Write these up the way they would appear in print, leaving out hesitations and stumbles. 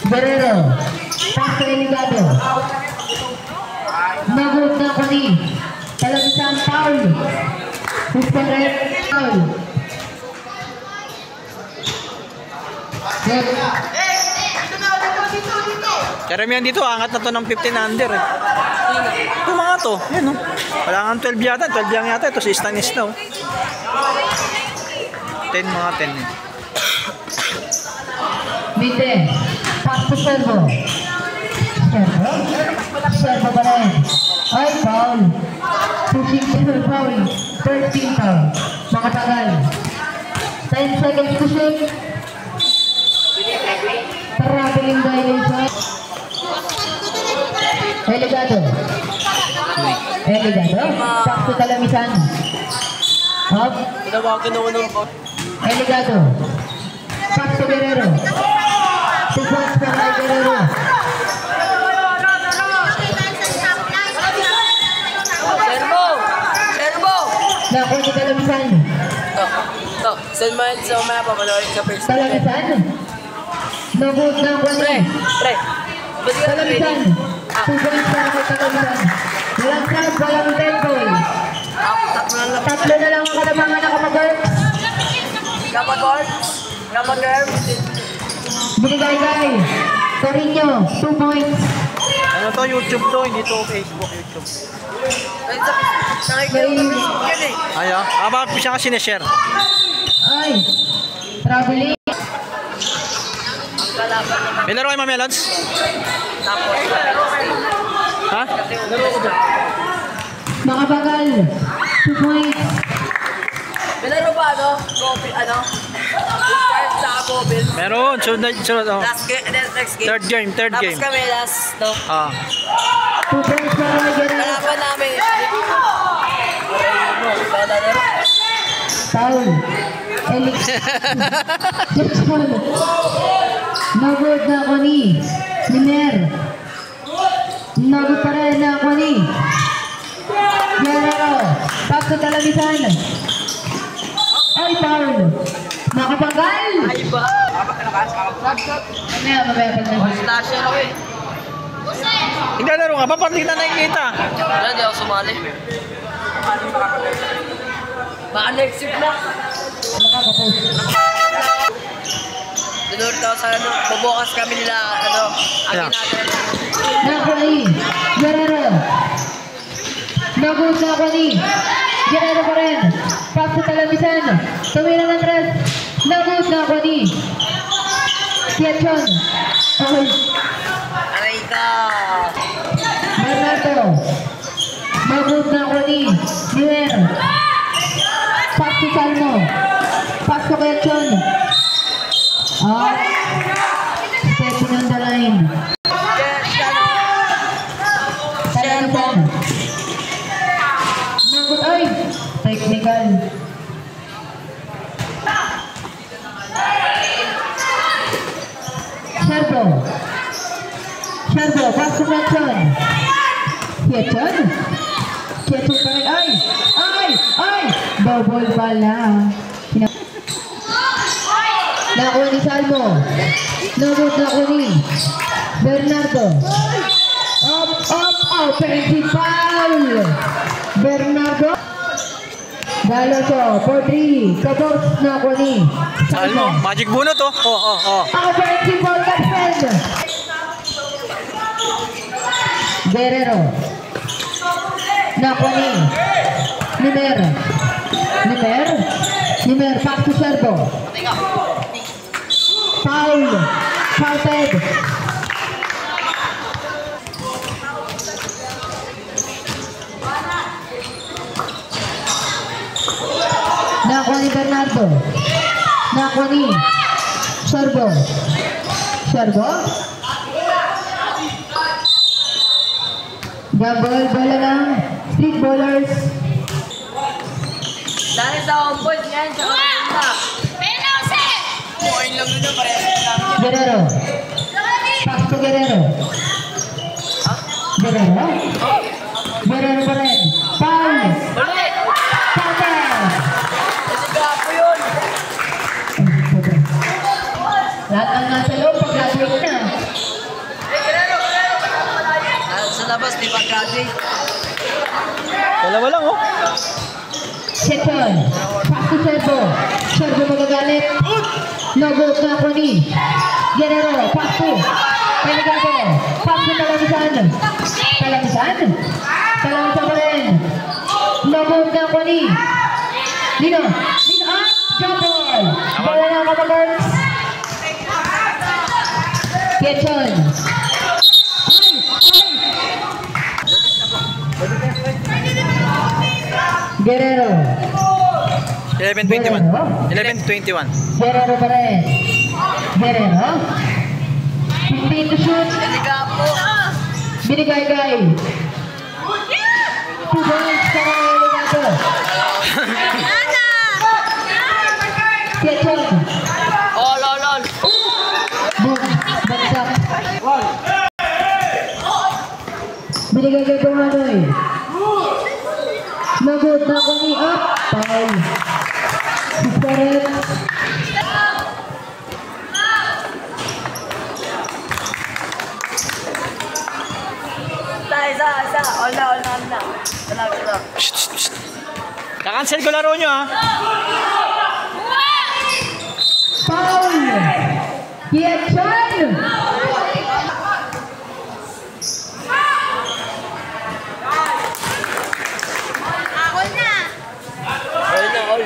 Guerrero. Pasto Eligado. Nagod na ko ni. Talagisang foul. Suspended foul. Karamihan dito, angat na to ng 15 under eh. Ito mga to, yan o. Wala nga 12 yata, 12 lang yata. Ito si Stanis na o. 10 mga 10 eh. Mite, Pasto Servo. Servo ba rin? Ay, foul. Pushing single foul. 13 foul. Makatagal. 10 seconds to shoot. Traveling violation. Eligado. Eligado. Pasto Talamisan. Up. Eligado. Pasto Guerrero. 2 points for Ray Guerrero. Servo! Naku ni Talamisan. Ito. Send mo yan sa umaya pa. Manorin sa first. Talamisan. Nagod na ko ni. Pre. Talamisan. 2 points para kay Talamisan. Walang crowd, walang tempo. Tatlo na lang ang kalamangan na kapag-guard. Kapag-guard. Binigay-gay. Torino, 2 points. Ano to, YouTube to, hindi to Facebook, YouTube. Ay, bakit po siya kasi na-share? Ay, traveling. May laro kayo, Mamelons? Ha? Makabagal, 2 points. Bilaro ba ano? Start sa Bobil. Meron, sunod. Oh. Next game. Third game. Tapos kami last, no? 2 points para kay Guerrero. Kalaban namin. Foul. Elix. Jackson. Nagod na ako ni Mer. Nagod pa rin na ako ni Guerrero. Pasto Talamisan. Ay, foul. Makapagal. Ay ba? Mamaya pag nag- Slasher ako eh. Hindi laro nga, ba't hindi na nakikita? Wala, di ako sumali. Baka next week na. Nakaka-post. Dinurta ako sa ano. Bubukas kami nila, ano. Yeah. Nako ni Guerrero. Nagod na ako ni Guerrero pa rin. Pasto Talamisan. Tumira ng tres. Nagod na ako ni Piachon. Okay. Aray ka. Bernardo. Nagod na ako ni Nier. Pasto Salmo. Pasto Piachon. Stepping on the line. Talamisan. Nagod ay. Technical. Servo, Pasto Piachon. Piachon pa rin. Ay! Double ball na. Nakuha ni Salmo. Nagod na ako ni Bernardo. Up! Offensive foul! Bernardo. Galoso, 4-3. Kabos na ako ni Salmo, magic bunot to. Offensive foul, captain. Guerrero. Nako ni Nimer, Pasto Servo. Foul. Fouled. Nako ni Bernardo. Nako ni Servo. Double bola lang. Street ballers. Dahil sa homeboys ngayon, sa kanila. Point lang nito, parehas lang. Guerrero. Pasto Guerrero. Guerrero pa rin. Foul. Ulit! Foul. Kasi gapo yun. Lahat ang nasa loob, pag-graduate na. Tapos di pa graduate. Dalawa lang, oh. Cheton. Pass to Servo. Servo magagalit. No good na Connie. Guerrero. Pass to. Peligado. Pass to Talamisan. Talamisan. Talamisan pa rin. No good na Connie. Lino. Lino. Ah! Jump ball. Bola na kapag-girls. Cheton. Guerrero. 11-21. 11-21. Guerrero pa rin. Guerrero. 15 to shoot. Binigay-gay. 2 points para Eligato. Ketchon. All. Boom. Bagsak. Binigay-gay Bumanoy. No good na Connie. Up. Foul. 6 pa rin. Isa. All na. Wala. Kakancel ko laro nyo, ha? Foul! Ketchon! All.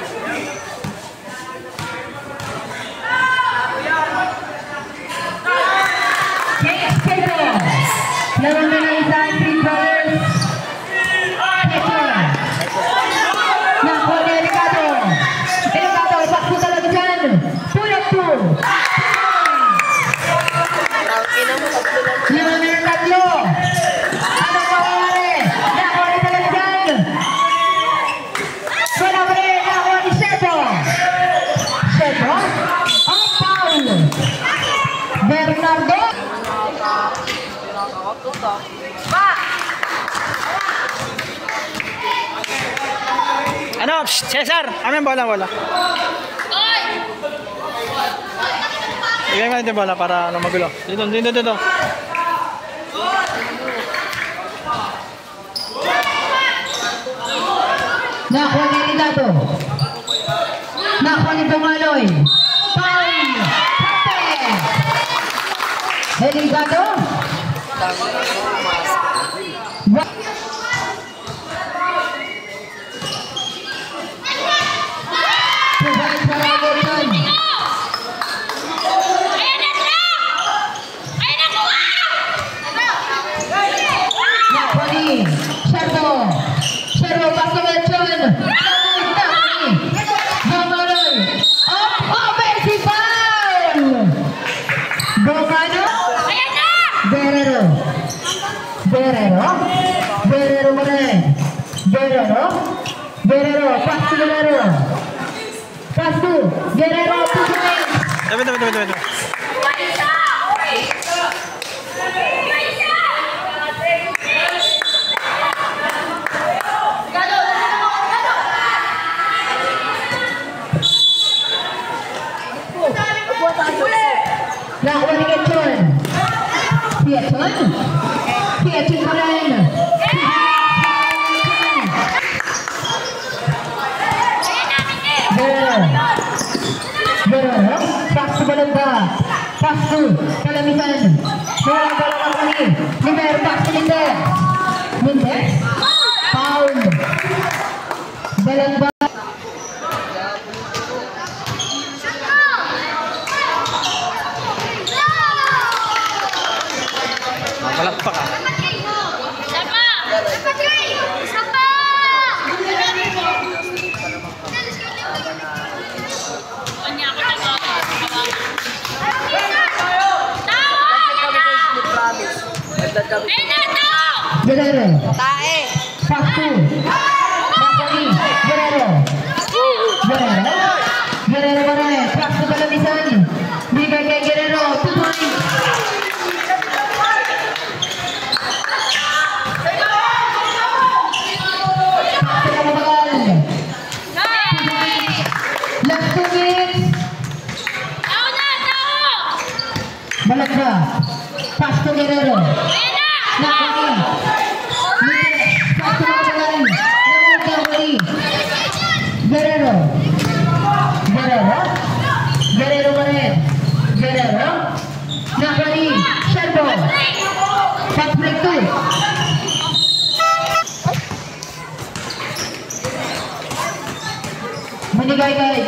Laro na ng isang 3 brothers. Ketchon. Nako ni Eligato. Eligato, sakto talaga dyan. Pull up 2. Tangina mo, tatlo lang. 5 na 3. Anong mangyayari? Nako ni talaga dyan. Wala pa rin. Nako ni Servo. Servo. Ang foul. Bernardo. Ano? Cesar! Amin bola. Ibigay mo natin bola para magulo. Dito. Nakuha ni Eligato. Nakuha ni Bumanoy. Foul. Pate. Eligato. Servo paso Ketchon. Bumanoy. Offensive foul. Bumano. Guerrero pa rin. Guerrero, pass to Guerrero. Pass to Guerrero, 2 points. Tabi. Nakuha ni Ketchon. Ketchon pa rin. Guerrero, pass to Balanda. Pass to Talamisan. Bola ka Connie. Linder, pass to Linder. Foul. Balanda. Palakpak, ha? Guerrero. Tae. Pass to Connie. Guerrero pa rin. Pass to Talamisan. Bigay kay Guerrero. 2 points. Last 2 minutes. Balagda. Pass to Guerrero. Nakoni. Pass to mga bagal. Nagod Nakoni. Guerrero. Guerrero pa rin. Guerrero. Nakoni. Sherbo. Fast break 2. Manigay-gay.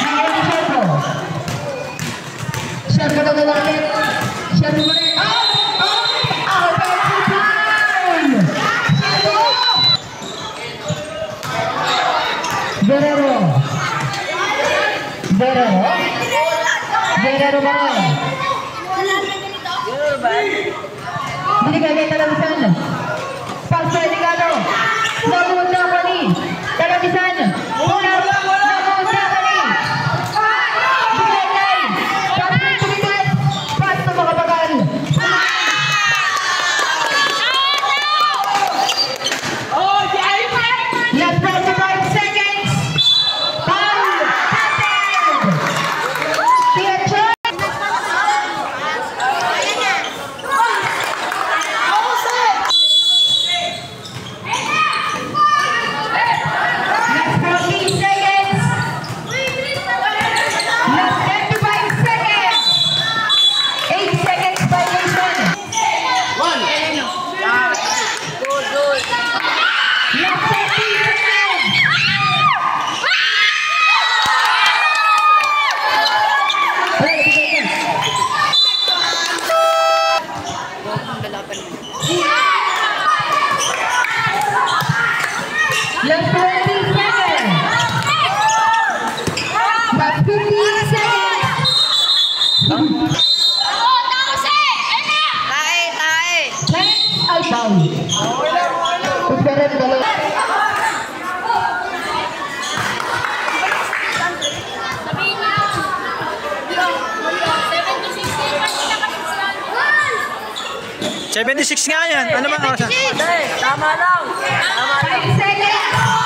Nakoni Sherbo. Sherbo na natin. Sherbo pa rin. Guerrero ba rin? Binigay Talabisan. Pass to Eligado. Nagod Nakoni. Talabisan. Nagod Nakoni. Binigay. Pass to Tumitas. Pass to Makabagal. Last 45 seconds. Foul. Captain. Last 14 seconds. Last 25 seconds. 8 seconds violation. Good. Last 13 seconds. Last 20 seconds. Last 15 seconds. Ay, foul. Uperet dalawa. $76 nga yan. Ano bang oras? Tama lang. 5 seconds.